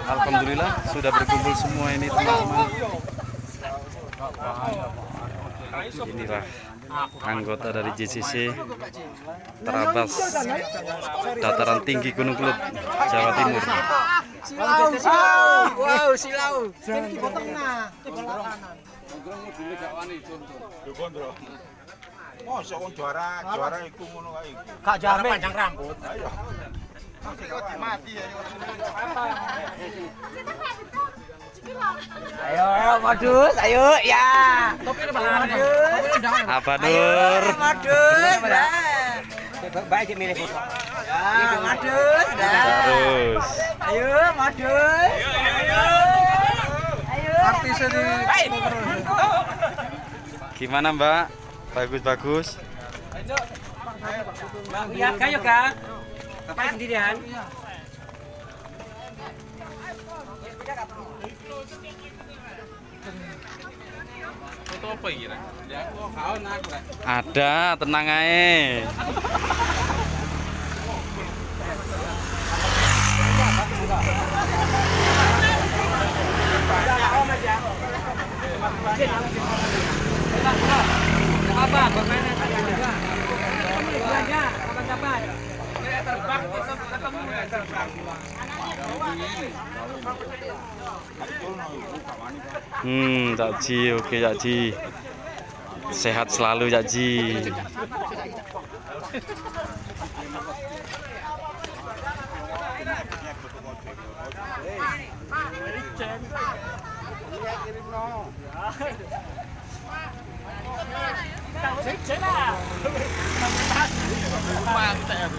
Alhamdulillah sudah berkumpul semua ini teman-teman. Inilah anggota dari JCC Terabas Dataran Tinggi Gunung Kelut, Jawa Timur. Wow, silau. Mosok wong juara iku ngono kae iku. Kak jamin panjang rambut. Ayo. Mati ya. Ayo, modus, ayo ya. Apa Nur? Modus. Baik milih foto. Ya, modus. Terus. Ayo, modus. Ayo. Artisnya di Gimana Mbak? Bagus-bagus. Ya, kayo Kak. Ngapain sendirian? Foto apa kira? Ada, tenang aja. Apa? Bermain tadi juga. Belanja, kapan-kapan. Terbang ketemu terbang. Cak Ji, oke Cak Ji. Sehat selalu Cak Ji. Mantap.